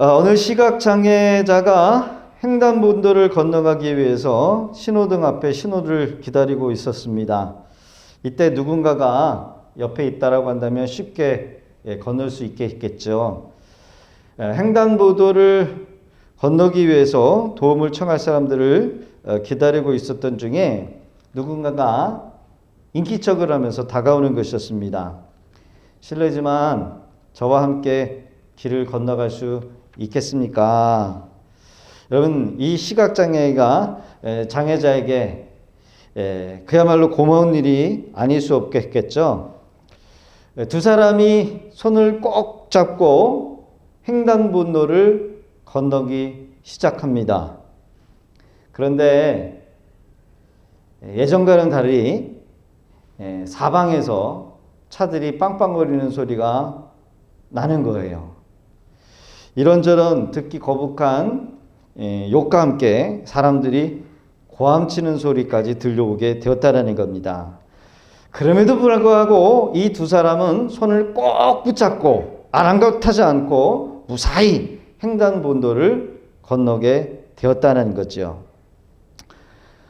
오늘 시각장애자가 횡단보도를 건너가기 위해서 신호등 앞에 신호를 기다리고 있었습니다. 이때 누군가가 옆에 있다라고 한다면 쉽게 건널 수 있겠죠. 횡단보도를 건너기 위해서 도움을 청할 사람들을 기다리고 있었던 중에 누군가가 인기척을 하면서 다가오는 것이었습니다. 실례지만 저와 함께 길을 건너갈 수 있겠습니까? 여러분, 이 시각장애가 장애자에게 그야말로 고마운 일이 아닐 수 없겠죠. 두 사람이 손을 꼭 잡고 횡단보도를 건너기 시작합니다. 그런데 예전과는 달리 사방에서 차들이 빵빵거리는 소리가 나는 거예요. 이런저런 듣기 거북한 욕과 함께 사람들이 고함치는 소리까지 들려오게 되었다는 겁니다. 그럼에도 불구하고 이 두 사람은 손을 꼭 붙잡고 아랑곳하지 않고 무사히 횡단보도를 건너게 되었다는 거죠.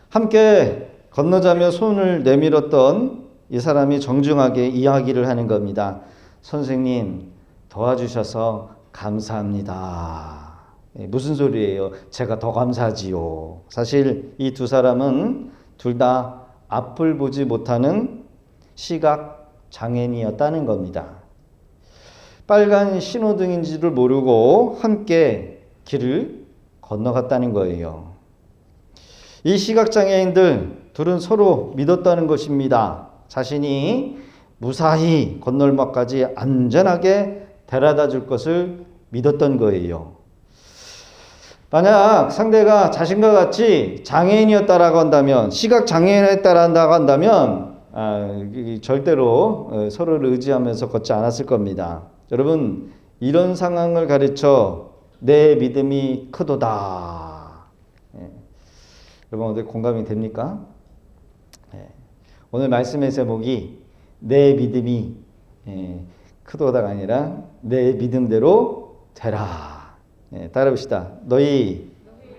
함께 건너자며 손을 내밀었던 이 사람이 정중하게 이야기를 하는 겁니다. 선생님, 도와주셔서 감사합니다. 무슨 소리예요? 제가 더 감사하지요. 사실 이 두 사람은 둘 다 앞을 보지 못하는 시각 장애인이었다는 겁니다. 빨간 신호등인지를 모르고 함께 길을 건너갔다는 거예요. 이 시각 장애인들 둘은 서로 믿었다는 것입니다. 자신이 무사히 건널목까지 안전하게 데려다 줄 것을 믿었던 거예요. 만약 상대가 자신과 같이 장애인이었다라고 한다면, 시각 장애인이었다라고 한다면 절대로 서로를 의지하면서 걷지 않았을 겁니다. 여러분, 이런 상황을 가르쳐 내 믿음이 크도다. 여러분, 어디 공감이 됩니까? 오늘 말씀의 제목이 내 믿음이 크도다가 아니라 내 믿음대로 되라. 따라 봅시다. 너희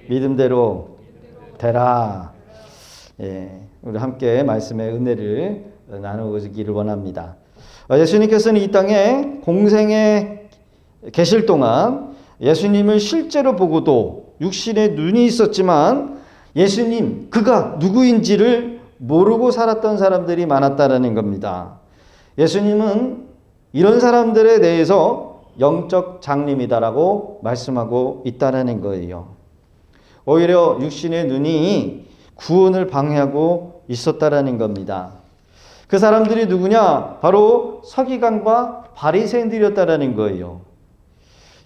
믿음대로 되라. 우리 함께 말씀의 은혜를 나누기를 원합니다. 예수님께서는 이 땅에 공생에 계실 동안 예수님을 실제로 보고도 육신의 눈이 있었지만 예수님, 그가 누구인지를 모르고 살았던 사람들이 많았다라는 겁니다. 예수님은 이런 사람들에 대해서 영적 장님이다라고 말씀하고 있다라는 거예요. 오히려 육신의 눈이 구원을 방해하고 있었다라는 겁니다. 그 사람들이 누구냐? 바로 서기관과 바리새인들이었다라는 거예요.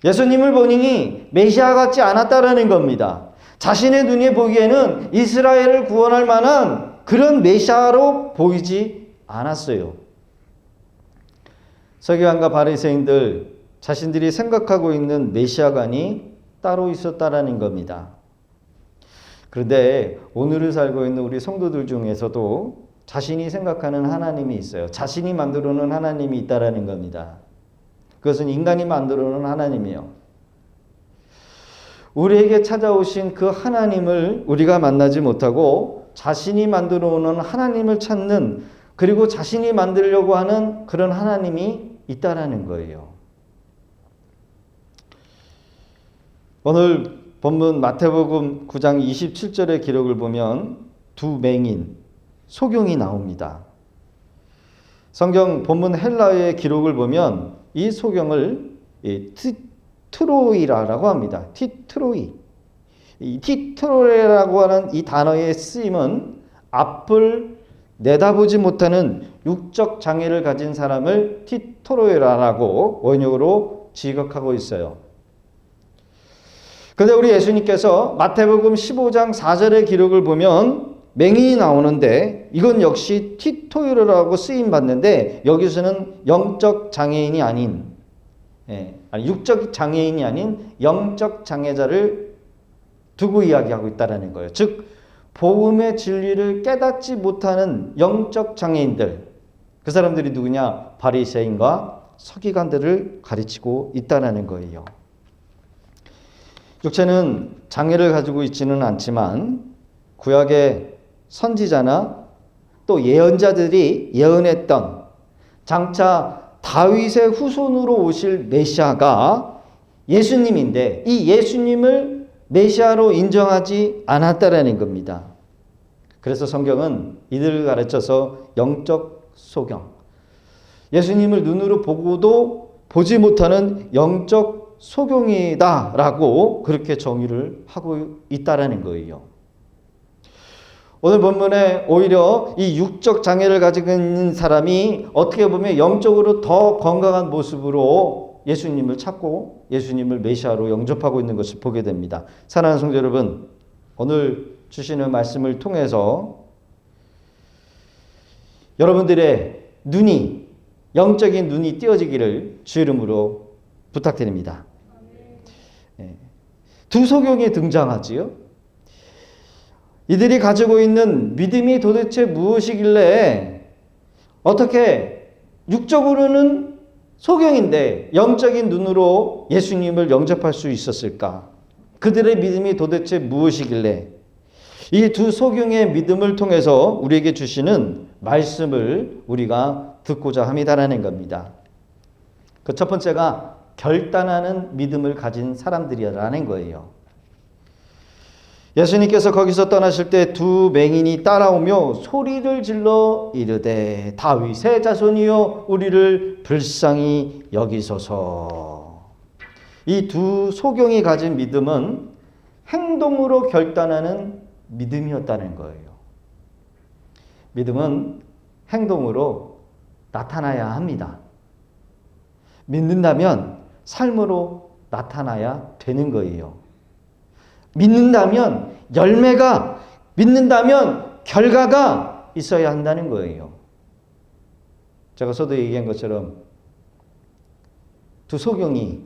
예수님을 보니 메시아 같지 않았다라는 겁니다. 자신의 눈에 보기에는 이스라엘을 구원할 만한 그런 메시아로 보이지 않았어요. 서기관과 바리새인들 자신들이 생각하고 있는 메시아관이 따로 있었다라는 겁니다. 그런데 오늘을 살고 있는 우리 성도들 중에서도 자신이 생각하는 하나님이 있어요. 자신이 만들어 놓은 하나님이 있다라는 겁니다. 그것은 인간이 만들어 놓은 하나님이에요. 우리에게 찾아오신 그 하나님을 우리가 만나지 못하고 자신이 만들어 놓은 하나님을 찾는, 그리고 자신이 만들려고 하는 그런 하나님이 있다라는 거예요. 오늘 본문 마태복음 9장 27절의 기록을 보면 두 맹인, 소경이 나옵니다. 성경 본문 헬라어의 기록을 보면 이 소경을 티트로이라고 합니다. 티트로이. 이 티트로이라고 하는 이 단어의 쓰임은 앞을 내다보지 못하는 육적 장애를 가진 사람을 티트로이라고 원형으로 지각하고 있어요. 그런데 우리 예수님께서 마태복음 15장 4절의 기록을 보면 맹인이 나오는데 이건 역시 티토이라고 쓰임 받는데 여기서는 영적 장애인이 아닌, 육적 장애인이 아닌 영적 장애자를 두고 이야기하고 있다는 거예요. 즉 복음의 진리를 깨닫지 못하는 영적 장애인들, 그 사람들이 누구냐? 바리새인과 서기관들을 가르치고 있다는 거예요. 육체는 장애를 가지고 있지는 않지만 구약의 선지자나 또 예언자들이 예언했던 장차 다윗의 후손으로 오실 메시아가 예수님인데 이 예수님을 메시아로 인정하지 않았다라는 겁니다. 그래서 성경은 이들을 가르쳐서 영적 소경, 예수님을 눈으로 보고도 보지 못하는 영적 소경이다라고 그렇게 정의를 하고 있다라는 거예요. 오늘 본문에 오히려 이 육적 장애를 가지고 있는 사람이 어떻게 보면 영적으로 더 건강한 모습으로 예수님을 찾고 예수님을 메시아로 영접하고 있는 것을 보게 됩니다. 사랑하는 성도 여러분, 오늘 주시는 말씀을 통해서 여러분들의 눈이, 영적인 눈이 띄어지기를 주 이름으로 부탁드립니다. 두 소경이 등장하지요. 이들이 가지고 있는 믿음이 도대체 무엇이길래 어떻게 육적으로는 소경인데 영적인 눈으로 예수님을 영접할 수 있었을까? 그들의 믿음이 도대체 무엇이길래 이 두 소경의 믿음을 통해서 우리에게 주시는 말씀을 우리가 듣고자 합니다라는 겁니다. 그 첫 번째가 결단하는 믿음을 가진 사람들이라는 거예요. 예수님께서 거기서 떠나실 때 두 맹인이 따라오며 소리를 질러 이르되 다윗의 자손이여 우리를 불쌍히 여기소서. 이 두 소경이 가진 믿음은 행동으로 결단하는 믿음이었다는 거예요. 믿음은 행동으로 나타나야 합니다. 믿는다면 삶으로 나타나야 되는 거예요. 믿는다면 열매가, 믿는다면 결과가 있어야 한다는 거예요. 제가 서도 얘기한 것처럼 두 소경이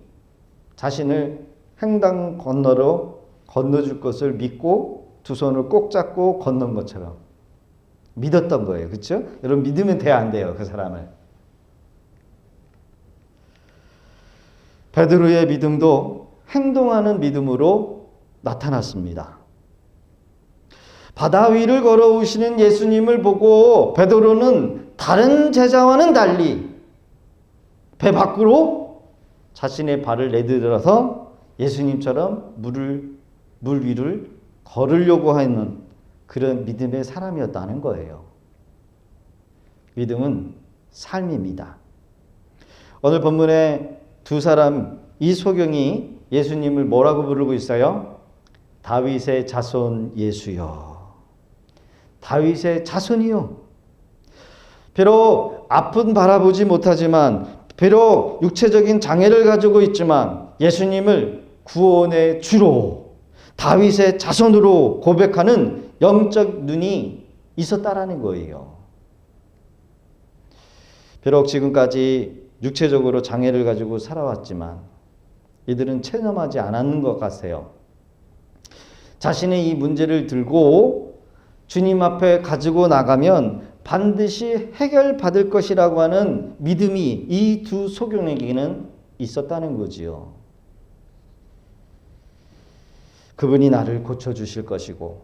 자신을 횡단 건너로 건너줄 것을 믿고 두 손을 꼭 잡고 건넌 것처럼 믿었던 거예요. 그렇죠? 여러분 믿으면 돼야 안 돼요, 그 사람을. 베드로의 믿음도 행동하는 믿음으로 나타났습니다. 바다 위를 걸어오시는 예수님을 보고 베드로는 다른 제자와는 달리 배 밖으로 자신의 발을 내들어서 예수님처럼 물 위를 걸으려고 하는 그런 믿음의 사람이었다는 거예요. 믿음은 삶입니다. 오늘 본문에 두 사람, 이 소경이 예수님을 뭐라고 부르고 있어요? 다윗의 자손 예수여. 다윗의 자손이요. 비록 앞은 바라보지 못하지만, 비록 육체적인 장애를 가지고 있지만 예수님을 구원의 주로, 다윗의 자손으로 고백하는 영적 눈이 있었다라는 거예요. 비록 지금까지 육체적으로 장애를 가지고 살아왔지만 이들은 체념하지 않았는 것 같아요. 자신의 이 문제를 들고 주님 앞에 가지고 나가면 반드시 해결받을 것이라고 하는 믿음이 이 두 소경에게는 있었다는 거지요. 그분이 나를 고쳐주실 것이고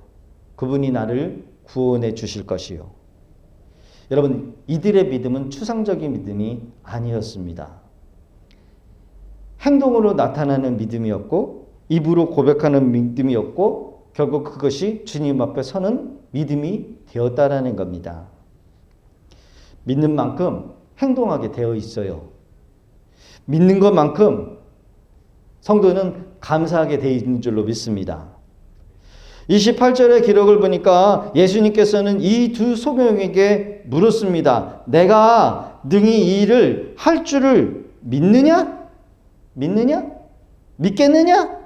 그분이 나를 구원해 주실 것이요. 여러분, 이들의 믿음은 추상적인 믿음이 아니었습니다. 행동으로 나타나는 믿음이었고 입으로 고백하는 믿음이었고 결국 그것이 주님 앞에 서는 믿음이 되었다라는 겁니다. 믿는 만큼 행동하게 되어 있어요. 믿는 것만큼 성도는 감사하게 되어 있는 줄로 믿습니다. 28절의 기록을 보니까 예수님께서는 이 두 소경에게 물었습니다. 내가 능히 이 일을 할 줄을 믿느냐? 믿느냐? 믿겠느냐?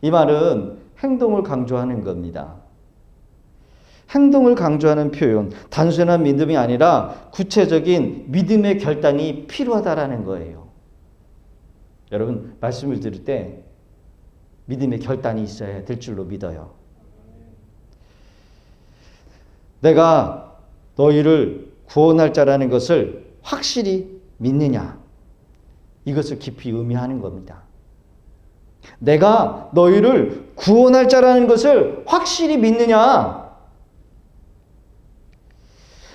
이 말은 행동을 강조하는 겁니다. 행동을 강조하는 표현, 단순한 믿음이 아니라 구체적인 믿음의 결단이 필요하다라는 거예요. 여러분, 말씀을 들을 때 믿음의 결단이 있어야 될 줄로 믿어요. 내가 너희를 구원할 자라는 것을 확실히 믿느냐? 이것을 깊이 의미하는 겁니다. 내가 너희를 구원할 자라는 것을 확실히 믿느냐?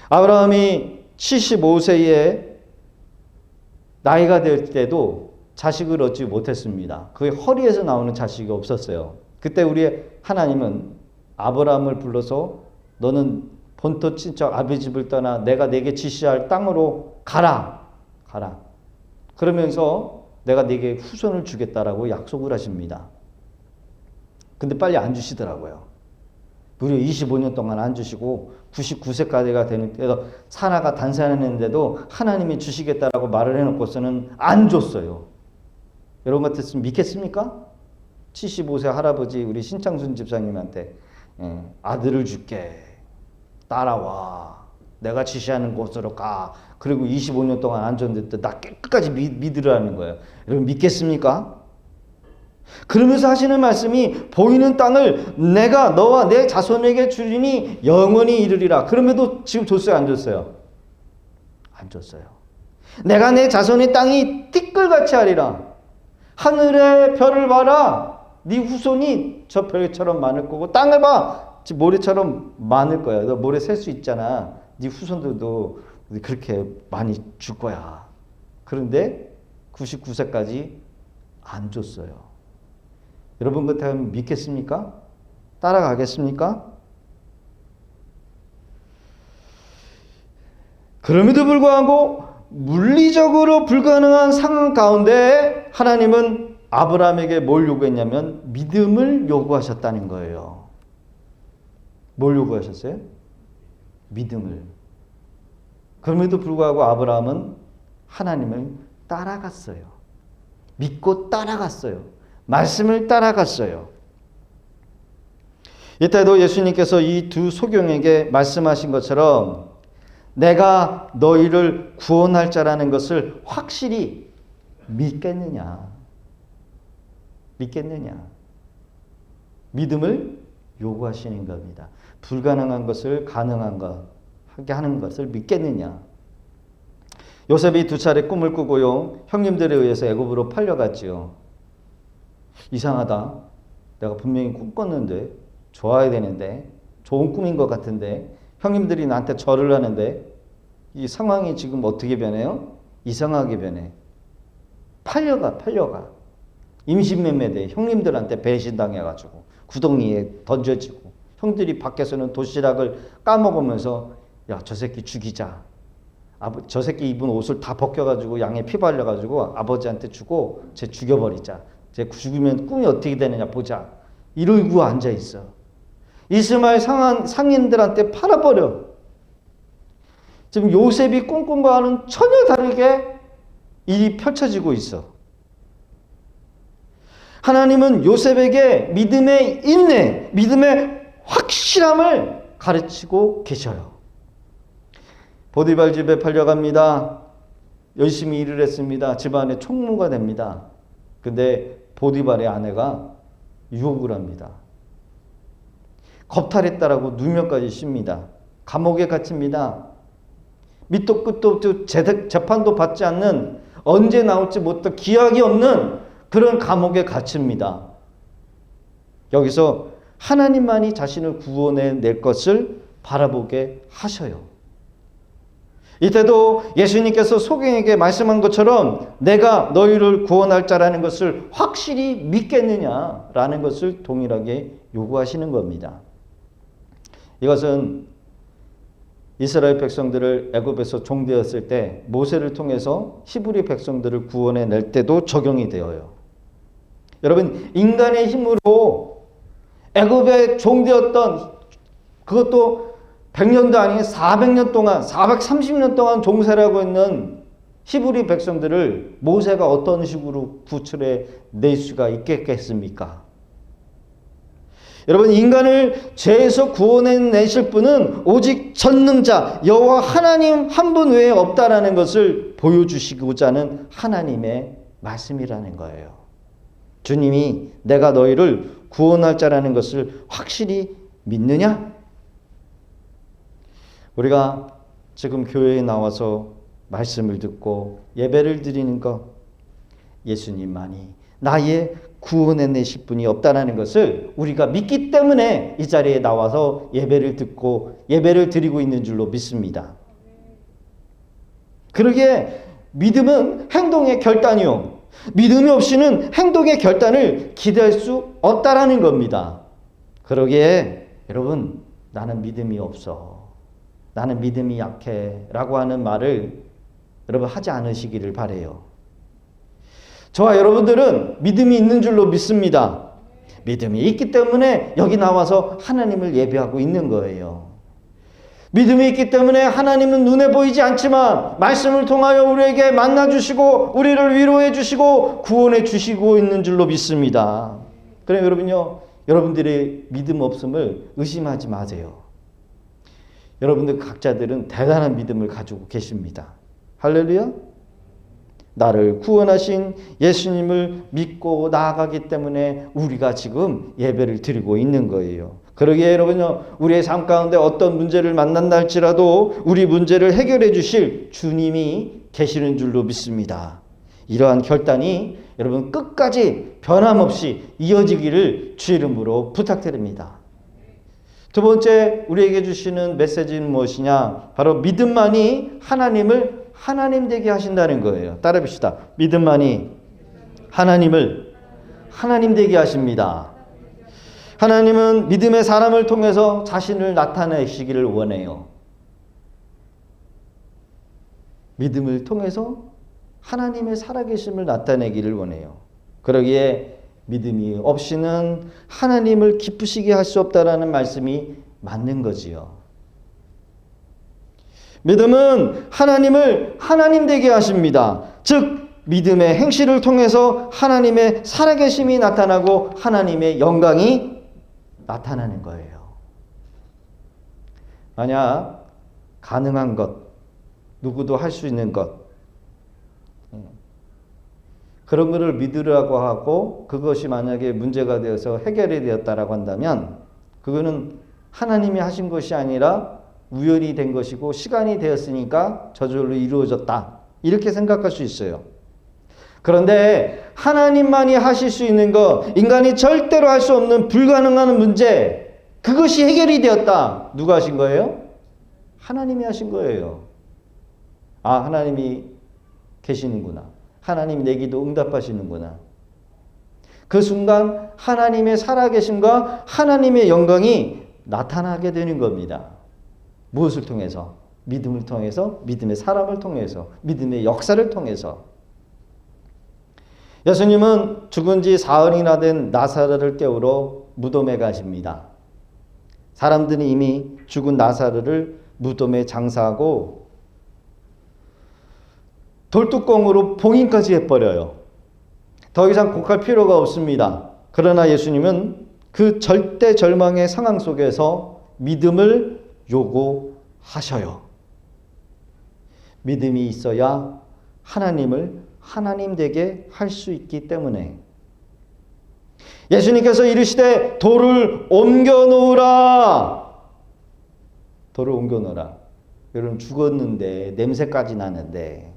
아브라함이 75세에 나이가 될 때도 자식을 얻지 못했습니다. 그의 허리에서 나오는 자식이 없었어요. 그때 우리 하나님은 아브라함을 불러서 너는 본토 친척 아비 집을 떠나 내가 내게 지시할 땅으로 가라. 그러면서 내가 네게 후손을 주겠다라고 약속을 하십니다. 근데 빨리 안 주시더라고요. 무려 25년 동안 안 주시고 99세까지가 되는 때도 사라가 단산했는데도 하나님이 주시겠다라고 말을 해놓고서는 안 줬어요. 여러분 같았으면 믿겠습니까? 75세 할아버지 우리 신창순 집사님한테 아들을 줄게. 따라와. 내가 지시하는 곳으로 가. 그리고 25년 동안 안 줬는데 나 끝까지 믿으라는 거예요. 여러분 믿겠습니까? 그러면서 하시는 말씀이 보이는 땅을 내가 너와 내 자손에게 주리니 영원히 이르리라. 그럼에도 지금 줬어요? 안 줬어요? 안 줬어요. 내가 내 자손의 땅이 띠끌같이 하리라. 하늘의 별을 봐라. 네 후손이 저 별처럼 많을 거고 땅을 봐. 모래처럼 많을 거야. 너 모래 셀 수 있잖아. 네 후손들도 그렇게 많이 줄 거야. 그런데 99세까지 안 줬어요. 여러분 같으면 믿겠습니까? 따라가겠습니까? 그럼에도 불구하고 물리적으로 불가능한 상황 가운데 하나님은 아브라함에게 뭘 요구했냐면 믿음을 요구하셨다는 거예요. 뭘 요구하셨어요? 믿음을. 그럼에도 불구하고 아브라함은 하나님을 따라갔어요. 믿고 따라갔어요. 말씀을 따라갔어요. 이때도 예수님께서 이 두 소경에게 말씀하신 것처럼 내가 너희를 구원할 자라는 것을 확실히 믿겠느냐? 믿음을 요구하시는 겁니다. 불가능한 것을 가능하게 하는 것을 믿겠느냐? 요셉이 2차례 꿈을 꾸고요. 형님들에 의해서 애굽으로 팔려갔지요. 이상하다. 내가 분명히 꿈 꿨는데 좋아야 되는데 좋은 꿈인 것 같은데 형님들이 나한테 절을 하는데 이 상황이 지금 어떻게 변해요? 이상하게 변해. 팔려가. 임신매매돼. 형님들한테 배신당해가지고 구덩이에 던져지고 형들이 밖에서는 도시락을 까먹으면서 야, 저 새끼 죽이자. 저 새끼 입은 옷을 다 벗겨가지고 양에 피 발려가지고 아버지한테 주고 쟤 죽여버리자. 쟤 죽으면 꿈이 어떻게 되느냐 보자. 이러고 앉아있어. 이스마엘 상인들한테 팔아버려. 지금 요셉이 꿈꾼 거와는 전혀 다르게 일이 펼쳐지고 있어. 하나님은 요셉에게 믿음의 인내, 믿음의 확실함을 가르치고 계셔요. 보디발 집에 팔려갑니다. 열심히 일을 했습니다. 집안의 총무가 됩니다. 근데 보디발의 아내가 유혹을 합니다. 겁탈했다라고 누명까지 씁니다. 감옥에 갇힙니다. 밑도 끝도 없고 재판도 받지 않는 언제 나올지 못할 기약이 없는 그런 감옥에 갇힙니다. 여기서 하나님만이 자신을 구원해낼 것을 바라보게 하셔요. 이때도 예수님께서 소경에게 말씀한 것처럼 내가 너희를 구원할 자라는 것을 확실히 믿겠느냐라는 것을 동일하게 요구하시는 겁니다. 이것은 이스라엘 백성들을 애굽에서 종되었을 때 모세를 통해서 히브리 백성들을 구원해낼 때도 적용이 되어요. 여러분, 인간의 힘으로 애굽에 종되었던 그것도 100년도 아닌 400년 동안 430년 동안 종살이하고 있는 히브리 백성들을 모세가 어떤 식으로 구출해 낼 수가 있겠습니까? 여러분, 인간을 죄에서 구원해내실 분은 오직 전능자 여호와 하나님 한 분 외에 없다라는 것을 보여주시고자 하는 하나님의 말씀이라는 거예요. 주님이 내가 너희를 구원할 자라는 것을 확실히 믿느냐? 우리가 지금 교회에 나와서 말씀을 듣고 예배를 드리는 것, 예수님만이 나의 구원해내실 분이 없다는 것을 우리가 믿기 때문에 이 자리에 나와서 예배를 듣고 예배를 드리고 있는 줄로 믿습니다. 그러기에 믿음은 행동의 결단이요. 믿음이 없이는 행동의 결단을 기대할 수 없다라는 겁니다. 그러기에 여러분, 나는 믿음이 없어, 나는 믿음이 약해 라고 하는 말을 여러분 하지 않으시기를 바라요. 저와 여러분들은 믿음이 있는 줄로 믿습니다. 믿음이 있기 때문에 여기 나와서 하나님을 예배하고 있는 거예요. 믿음이 있기 때문에 하나님은 눈에 보이지 않지만 말씀을 통하여 우리에게 만나주시고 우리를 위로해 주시고 구원해 주시고 있는 줄로 믿습니다. 그럼 여러분요, 여러분들의 믿음 없음을 의심하지 마세요. 여러분들 각자들은 대단한 믿음을 가지고 계십니다. 할렐루야. 나를 구원하신 예수님을 믿고 나아가기 때문에 우리가 지금 예배를 드리고 있는 거예요. 그러기에 여러분요, 우리의 삶 가운데 어떤 문제를 만난다 할지라도 우리 문제를 해결해 주실 주님이 계시는 줄로 믿습니다. 이러한 결단이 여러분 끝까지 변함없이 이어지기를 주 이름으로 부탁드립니다. 두 번째 우리에게 주시는 메시지는 무엇이냐? 바로 믿음만이 하나님을 하나님 되게 하신다는 거예요. 따라합시다. 믿음만이 하나님을 하나님 되게 하십니다. 하나님은 믿음의 사람을 통해서 자신을 나타내시기를 원해요. 믿음을 통해서 하나님의 살아계심을 나타내기를 원해요. 그러기에 믿음이 없이는 하나님을 기쁘시게 할 수 없다라는 말씀이 맞는 거지요. 믿음은 하나님을 하나님 되게 하십니다. 즉 믿음의 행실을 통해서 하나님의 살아계심이 나타나고 하나님의 영광이 나타나는 거예요. 만약 가능한 것, 누구도 할 수 있는 것, 그런 것을 믿으라고 하고 그것이 만약에 문제가 되어서 해결이 되었다라고 한다면 그거는 하나님이 하신 것이 아니라 우연이 된 것이고 시간이 되었으니까 저절로 이루어졌다, 이렇게 생각할 수 있어요. 그런데 하나님만이 하실 수 있는 것, 인간이 절대로 할 수 없는 불가능한 문제, 그것이 해결이 되었다. 누가 하신 거예요? 하나님이 하신 거예요. 아, 하나님이 계시는구나. 하나님이 내 기도 응답하시는구나. 그 순간 하나님의 살아계심과 하나님의 영광이 나타나게 되는 겁니다. 무엇을 통해서? 믿음을 통해서, 믿음의 사람을 통해서, 믿음의 역사를 통해서. 예수님은 죽은 지 사흘이나 된 나사로를 깨우러 무덤에 가십니다. 사람들이 이미 죽은 나사로를 무덤에 장사하고 돌뚜껑으로 봉인까지 해버려요. 더 이상 곡할 필요가 없습니다. 그러나 예수님은 그 절대 절망의 상황 속에서 믿음을 요구하셔요. 믿음이 있어야 하나님을 하나님 되게 할 수 있기 때문에 예수님께서 이르시되 돌을 옮겨 놓으라. 돌을 옮겨 놓으라. 여러분 죽었는데 냄새까지 나는데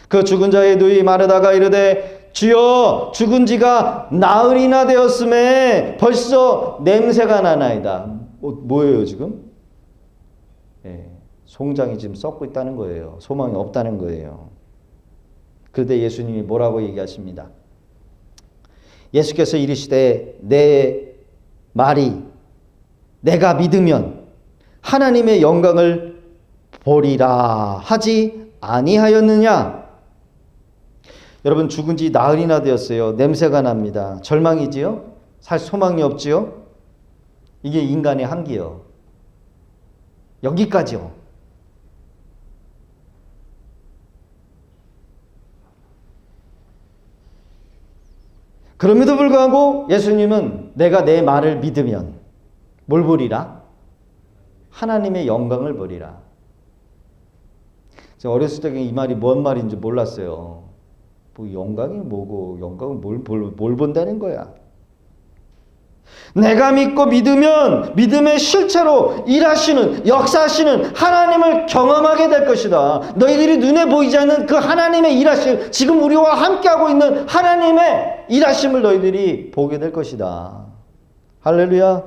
그 죽은 자의 누이 마르다가 이르되 주여 죽은 지가 나흘이나 되었음에 벌써 냄새가 나나이다. 뭐예요 지금? 송장이 지금 썩고 있다는 거예요. 소망이 없다는 거예요. 그런데 예수님이 뭐라고 얘기하십니다. 예수께서 이르시되 내 말이 내가 믿으면 하나님의 영광을 보리라 하지 아니하였느냐. 여러분 죽은 지 나흘이나 되었어요. 냄새가 납니다. 절망이지요? 살 소망이 없지요? 이게 인간의 한계요. 여기까지요. 그럼에도 불구하고 예수님은 내가 내 말을 믿으면 뭘 보리라? 하나님의 영광을 보리라. 제가 어렸을 때 이 말이 뭔 말인지 몰랐어요. 뭐 영광이 뭐고 영광은 뭘 본다는 거야. 내가 믿고 믿으면 믿음의 실체로 일하시는, 역사하시는 하나님을 경험하게 될 것이다. 너희들이 눈에 보이지 않는 그 하나님의 일하심, 지금 우리와 함께하고 있는 하나님의 일하심을 너희들이 보게 될 것이다. 할렐루야.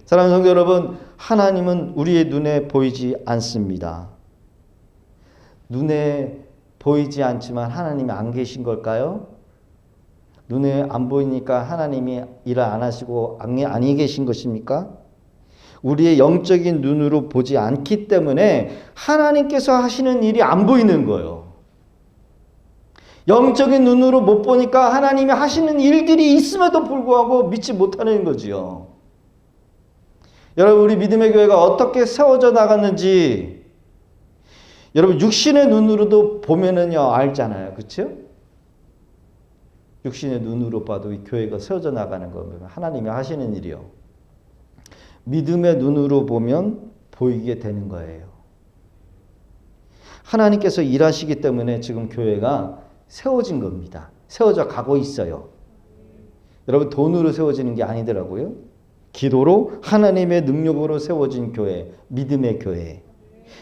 사랑하는 성도 여러분, 하나님은 우리의 눈에 보이지 않습니다. 눈에 보이지 않지만 하나님이 안 계신 걸까요? 눈에 안 보이니까 하나님이 일을 안 하시고 아니 계신 것입니까? 우리의 영적인 눈으로 보지 않기 때문에 하나님께서 하시는 일이 안 보이는 거예요. 영적인 눈으로 못 보니까 하나님이 하시는 일들이 있음에도 불구하고 믿지 못하는 거지요. 여러분, 우리 믿음의 교회가 어떻게 세워져 나갔는지 여러분 육신의 눈으로도 보면은요 알잖아요. 그렇죠? 육신의 눈으로 봐도 이 교회가 세워져 나가는 거 하나님이 하시는 일이요. 믿음의 눈으로 보면 보이게 되는 거예요. 하나님께서 일하시기 때문에 지금 교회가 세워진 겁니다. 세워져 가고 있어요. 여러분, 돈으로 세워지는 게 아니더라고요. 기도로 하나님의 능력으로 세워진 교회, 믿음의 교회.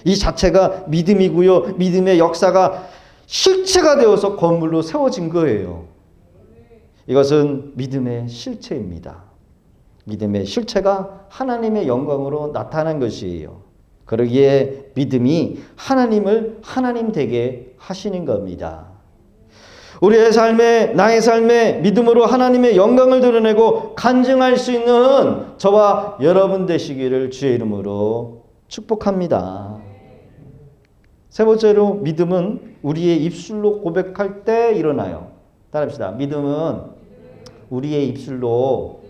이 자체가 믿음이고요. 믿음의 역사가 실체가 되어서 건물로 세워진 거예요. 이것은 믿음의 실체입니다. 믿음의 실체가 하나님의 영광으로 나타난 것이에요. 그러기에 믿음이 하나님을 하나님 되게 하시는 겁니다. 우리의 삶에, 나의 삶에 믿음으로 하나님의 영광을 드러내고 간증할 수 있는 저와 여러분 되시기를 주의 이름으로 축복합니다. 세 번째로 믿음은 우리의 입술로 고백할 때 일어나요. 따라합시다. 믿음은 우리의 입술로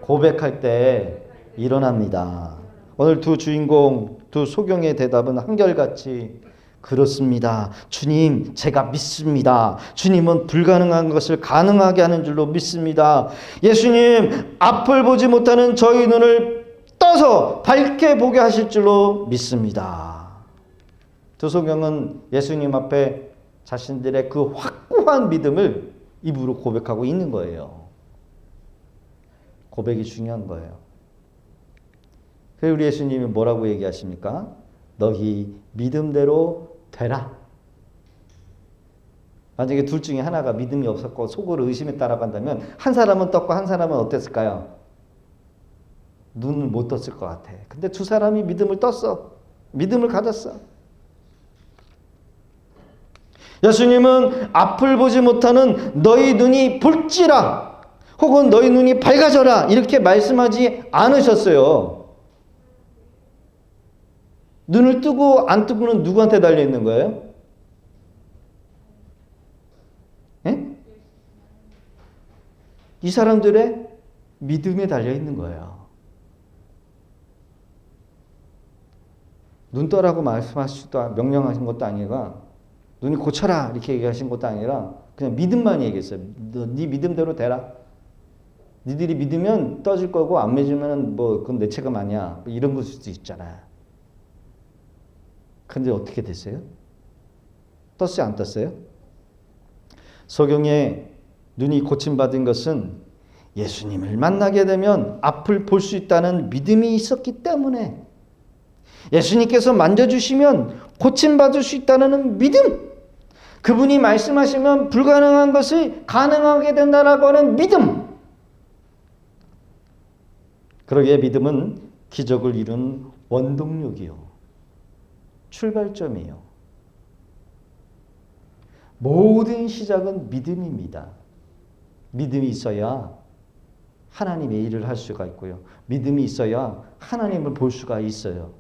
고백할 때 일어납니다. 오늘 두 주인공, 두 소경의 대답은 한결같이 그렇습니다. 주님, 제가 믿습니다. 주님은 불가능한 것을 가능하게 하는 줄로 믿습니다. 예수님, 앞을 보지 못하는 저희 눈을 떠서 밝게 보게 하실 줄로 믿습니다. 두 소경은 예수님 앞에 자신들의 그 확고한 믿음을 입으로 고백하고 있는 거예요. 고백이 중요한 거예요. 그래서 우리 예수님이 뭐라고 얘기하십니까? 너희 믿음대로 되라. 만약에 둘 중에 하나가 믿음이 없었고 속으로 의심에 따라간다면 한 사람은 떴고 한 사람은 어땠을까요? 눈을 못 떴을 것 같아. 근데 두 사람이 믿음을 떴어. 믿음을 가졌어. 예수님은 앞을 보지 못하는 너희 눈이 볼지라 혹은 너희 눈이 밝아져라 이렇게 말씀하지 않으셨어요. 눈을 뜨고 안 뜨고는 누구한테 달려 있는 거예요? 예? 이 사람들의 믿음에 달려 있는 거예요. 눈 떠라고 말씀하시도 명령하신 것도 아니라 눈이 고쳐라 이렇게 얘기하신 것도 아니라 그냥 믿음만 얘기했어요. 네 믿음대로 되라. 니들이 믿으면 떠질 거고 안 믿으면 뭐 그건 내 책임 아니야. 뭐 이런 걸 수도 있잖아. 근데 어떻게 됐어요? 떴어요? 안 떴어요? 소경의 눈이 고침받은 것은 예수님을 만나게 되면 앞을 볼 수 있다는 믿음이 있었기 때문에 예수님께서 만져주시면 고침받을 수 있다는 믿음, 그분이 말씀하시면 불가능한 것이 가능하게 된다라고 하는 믿음. 그러기에 믿음은 기적을 이룬 원동력이요, 출발점이요. 모든 시작은 믿음입니다. 믿음이 있어야 하나님의 일을 할 수가 있고요. 믿음이 있어야 하나님을 볼 수가 있어요.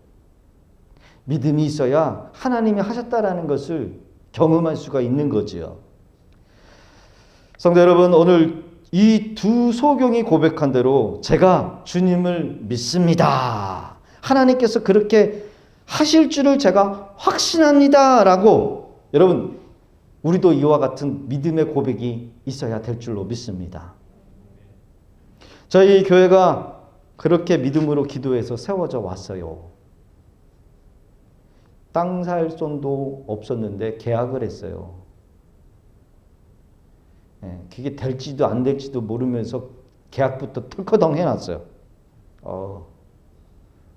믿음이 있어야 하나님이 하셨다라는 것을 경험할 수가 있는 거지요. 성도 여러분, 오늘 이 두 소경이 고백한 대로 제가 주님을 믿습니다. 하나님께서 그렇게 하실 줄을 제가 확신합니다. 라고 여러분, 우리도 이와 같은 믿음의 고백이 있어야 될 줄로 믿습니다. 저희 교회가 그렇게 믿음으로 기도해서 세워져 왔어요. 땅 살 돈도 없었는데 계약을 했어요. 그게 될지도 안 될지도 모르면서 계약부터 털커덩 해놨어요.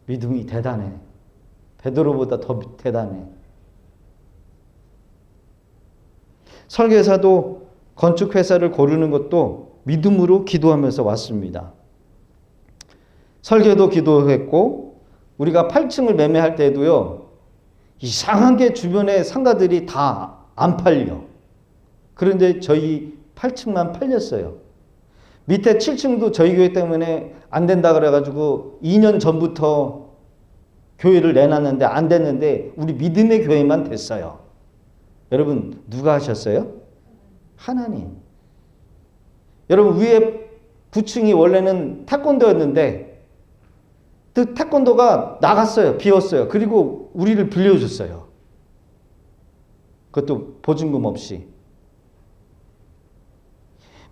믿음이 대단해. 베드로보다 더 대단해. 설계사도 건축회사를 고르는 것도 믿음으로 기도하면서 왔습니다. 설계도 기도했고 우리가 8층을 매매할 때도요. 이상하게 주변에 상가들이 다 안 팔려. 그런데 저희 8층만 팔렸어요. 밑에 7층도 저희 교회 때문에 안 된다 그래가지고 2년 전부터 교회를 내놨는데 안 됐는데 우리 믿음의 교회만 됐어요. 여러분 누가 하셨어요? 하나님. 여러분 위에 부층이 원래는 태권도였는데 그 태권도가 나갔어요. 비었어요. 그리고 우리를 빌려줬어요. 그것도 보증금 없이.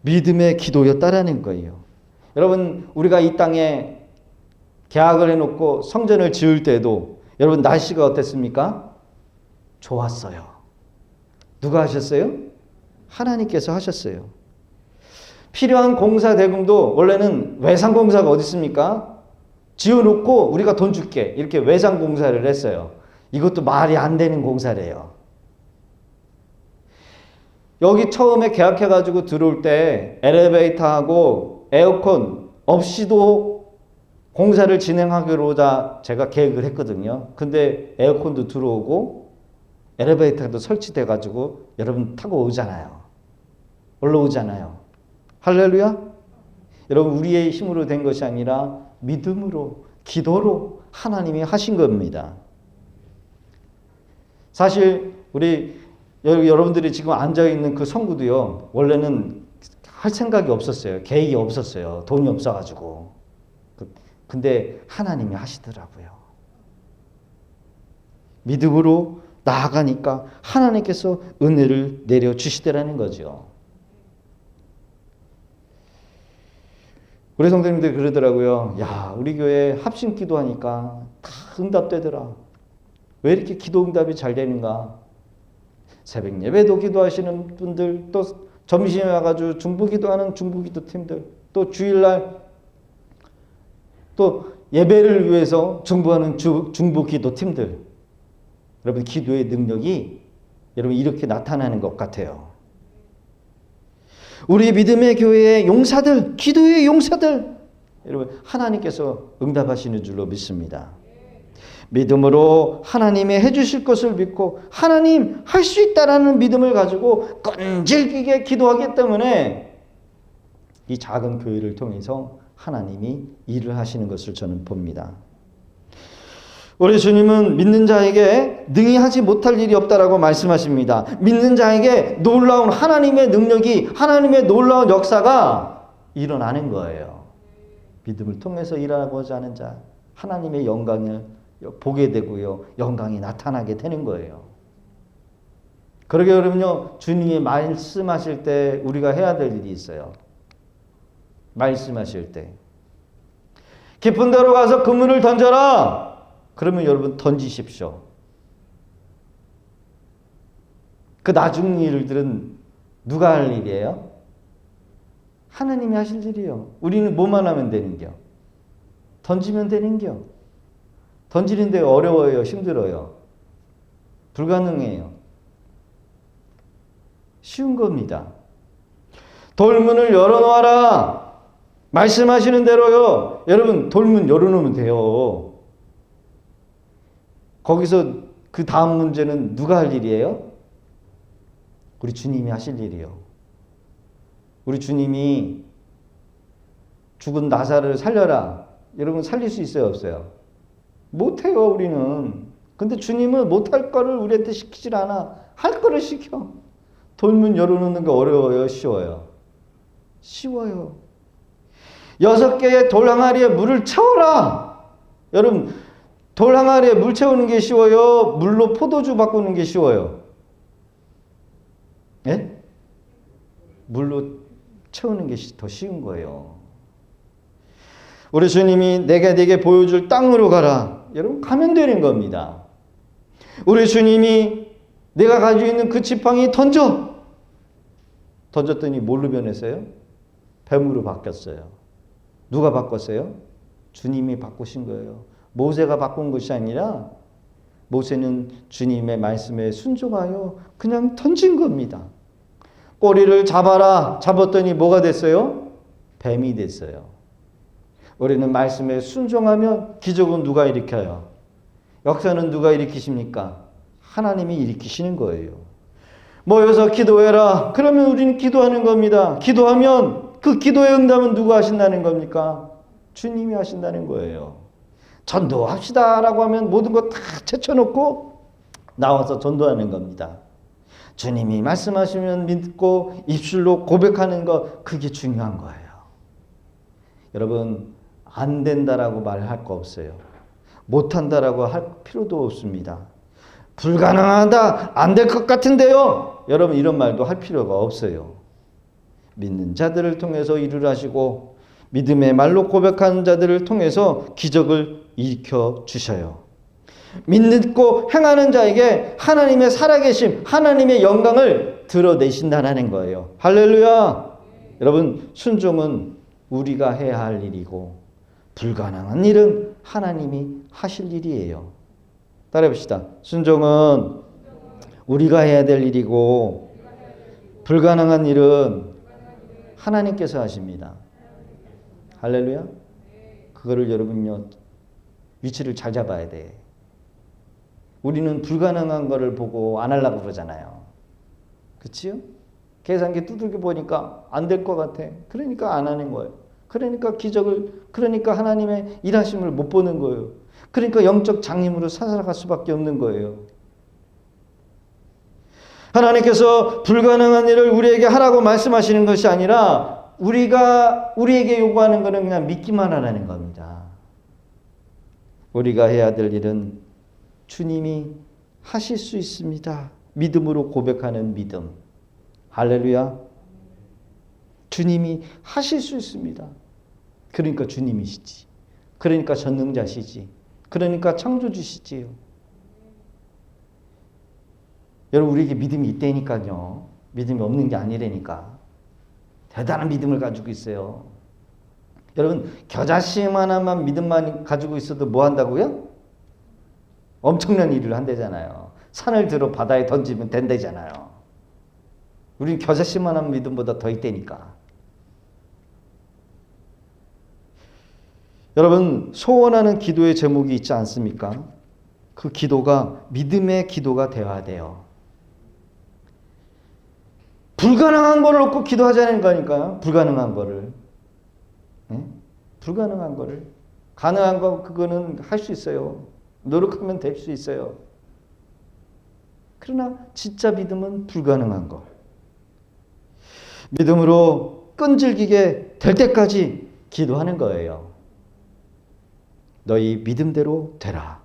믿음의 기도였다라는 거예요. 여러분 우리가 이 땅에 계약을 해놓고 성전을 지을 때도 여러분 날씨가 어땠습니까? 좋았어요. 누가 하셨어요? 하나님께서 하셨어요. 필요한 공사 대금도 원래는 외상공사가 어디 있습니까? 지어놓고 우리가 돈 줄게 이렇게 외상공사를 했어요. 이것도 말이 안 되는 공사래요. 여기 처음에 계약해가지고 들어올 때 엘리베이터하고 에어컨 없이도 공사를 진행하기로자 제가 계획을 했거든요. 근데 에어컨도 들어오고 엘리베이터도 설치돼가지고 여러분 타고 오잖아요. 올라오잖아요. 할렐루야? 여러분 우리의 힘으로 된 것이 아니라 믿음으로 기도로 하나님이 하신 겁니다. 사실 우리 여러분들이 지금 앉아있는 그 성구도요. 원래는 할 생각이 없었어요. 계획이 없었어요. 돈이 없어가지고. 근데 하나님이 하시더라고요. 믿음으로 나아가니까 하나님께서 은혜를 내려주시더라는 거죠. 우리 성도님들 그러더라고요. 야, 우리 교회 합심 기도하니까 다 응답되더라. 왜 이렇게 기도 응답이 잘 되는가? 새벽 예배도 기도하시는 분들, 또 점심에 와가지고 중보기도하는 중보기도 팀들, 또 주일날 또 예배를 위해서 중보하는 중보기도 팀들. 여러분 기도의 능력이 여러분 이렇게 나타나는 것 같아요. 우리 믿음의 교회의 용사들, 기도의 용사들, 여러분 하나님께서 응답하시는 줄로 믿습니다. 믿음으로 하나님이 해주실 것을 믿고 하나님 할 수 있다라는 믿음을 가지고 끈질기게 기도하기 때문에 이 작은 교회를 통해서 하나님이 일을 하시는 것을 저는 봅니다. 우리 주님은 믿는 자에게 능히 하지 못할 일이 없다라고 말씀하십니다. 믿는 자에게 놀라운 하나님의 능력이, 하나님의 놀라운 역사가 일어나는 거예요. 믿음을 통해서 일하고자 하는 자, 하나님의 영광을 보게 되고요. 영광이 나타나게 되는 거예요. 그러게 여러분요. 주님이 말씀하실 때 우리가 해야 될 일이 있어요. 말씀하실 때. 깊은 데로 가서 그물을 던져라. 그러면 여러분 던지십시오. 그 나중 일들은 누가 할 일이에요? 하나님이 하실 일이에요. 우리는 뭐만 하면 되는겨? 던지면 되는겨. 던지는데 어려워요? 힘들어요? 불가능해요. 쉬운 겁니다. 돌문을 열어놓아라. 말씀하시는 대로요. 여러분 돌문 열어놓으면 돼요. 거기서 그 다음 문제는 누가 할 일이에요? 우리 주님이 하실 일이요. 우리 주님이 죽은 나사를 살려라. 여러분 살릴 수 있어요? 없어요? 못해요 우리는. 근데 주님은 못할 거를 우리한테 시키질 않아. 할 거를 시켜. 돌문 열어놓는 거 어려워요? 쉬워요? 쉬워요. 6개의 돌 항아리에 물을 채워라. 여러분 돌 항아리에 물 채우는 게 쉬워요? 물로 포도주 바꾸는 게 쉬워요? 예? 물로 채우는 게 더 쉬운 거예요. 우리 주님이 내게 보여줄 땅으로 가라. 여러분 가면 되는 겁니다. 우리 주님이 내가 가지고 있는 그 지팡이 던졌더니 뭘로 변했어요? 뱀으로 바뀌었어요. 누가 바꿨어요? 주님이 바꾸신 거예요. 모세가 바꾼 것이 아니라 모세는 주님의 말씀에 순종하여 그냥 던진 겁니다. 꼬리를 잡아라. 잡았더니 뭐가 됐어요? 뱀이 됐어요. 우리는 말씀에 순종하면 기적은 누가 일으켜요? 역사는 누가 일으키십니까? 하나님이 일으키시는 거예요. 모여서 기도해라. 그러면 우리는 기도하는 겁니다. 기도하면 그 기도의 응답은 누가 하신다는 겁니까? 주님이 하신다는 거예요. 전도합시다라고 하면 모든 거 다 제쳐놓고 나와서 전도하는 겁니다. 주님이 말씀하시면 믿고 입술로 고백하는 것, 그게 중요한 거예요. 여러분, 안 된다라고 말할 거 없어요. 못한다라고 할 필요도 없습니다. 불가능하다, 안 될 것 같은데요. 여러분, 이런 말도 할 필요가 없어요. 믿는 자들을 통해서 일을 하시고 믿음의 말로 고백하는 자들을 통해서 기적을 일으켜 주셔요. 믿고 행하는 자에게 하나님의 살아계심, 하나님의 영광을 드러내신다는 거예요. 할렐루야. 여러분, 순종은 우리가 해야 할 일이고 불가능한 일은 하나님이 하실 일이에요. 따라해봅시다. 순종은 우리가 해야 될 일이고 불가능한 일은 하나님께서 하십니다. 할렐루야. 그거를 여러분요, 위치를 잘 잡아야 돼. 우리는 불가능한 거를 보고 안 하려고 그러잖아요. 그치요? 계산기 두들겨 보니까 안 될 것 같아. 그러니까 안 하는 거예요. 그러니까 그러니까 하나님의 일하심을 못 보는 거예요. 그러니까 영적 장님으로 살아갈 수밖에 없는 거예요. 하나님께서 불가능한 일을 우리에게 하라고 말씀하시는 것이 아니라 우리에게 요구하는 것은 그냥 믿기만 하라는 겁니다. 우리가 해야 될 일은 주님이 하실 수 있습니다. 믿음으로 고백하는 믿음. 할렐루야. 주님이 하실 수 있습니다. 그러니까 주님이시지. 그러니까 전능자시지. 그러니까 창조주시지요. 여러분, 우리에게 믿음이 있다니까요. 믿음이 없는 게 아니라니까. 대단한 믿음을 가지고 있어요. 여러분, 겨자씨만 하나만 믿음만 가지고 있어도 뭐 한다고요? 엄청난 일을 한대잖아요. 산을 들어 바다에 던지면 된대잖아요. 우린 겨자씨만한 믿음보다 더 있다니까. 여러분, 소원하는 기도의 제목이 있지 않습니까? 그 기도가 믿음의 기도가 되어야 돼요. 불가능한 거를 놓고 기도하자는 거니까요. 불가능한 거를. 네? 불가능한 거를. 가능한 거 그거는 할 수 있어요. 노력하면 될 수 있어요. 그러나 진짜 믿음은 불가능한 거. 믿음으로 끈질기게 될 때까지 기도하는 거예요. 너희 믿음대로 되라.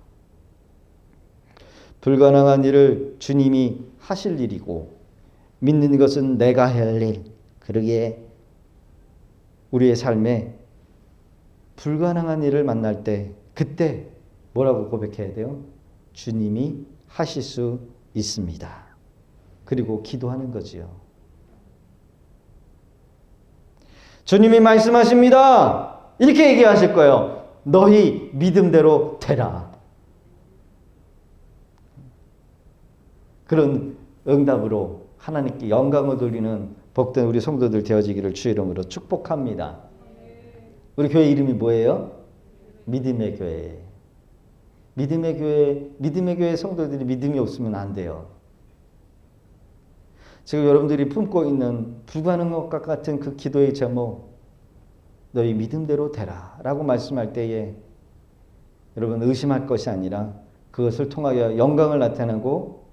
불가능한 일을 주님이 하실 일이고 믿는 것은 내가 할 일. 그러기에 우리의 삶에 불가능한 일을 만날 때 그때 뭐라고 고백해야 돼요? 주님이 하실 수 있습니다. 그리고 기도하는 거지요. 주님이 말씀하십니다. 이렇게 얘기하실 거예요. 너희 믿음대로 되라. 그런 응답으로 하나님께 영광을 돌리는 복된 우리 성도들 되어지기를 주의 이름으로 축복합니다. 우리 교회 이름이 뭐예요? 믿음의 교회. 믿음의 교회 성도들이 믿음이 없으면 안 돼요. 지금 여러분들이 품고 있는 불가능한 것과 같은 그 기도의 제목, 너희 믿음대로 되라 라고 말씀할 때에 여러분 의심할 것이 아니라 그것을 통하여 영광을 나타내고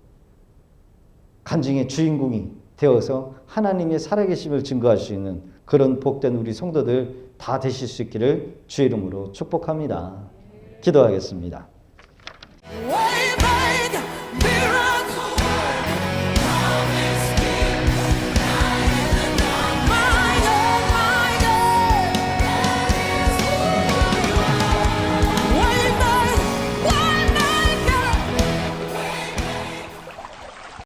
간증의 주인공이 되어서 하나님의 살아계심을 증거할 수 있는 그런 복된 우리 성도들 다 되실 수 있기를 주의 이름으로 축복합니다. 기도하겠습니다.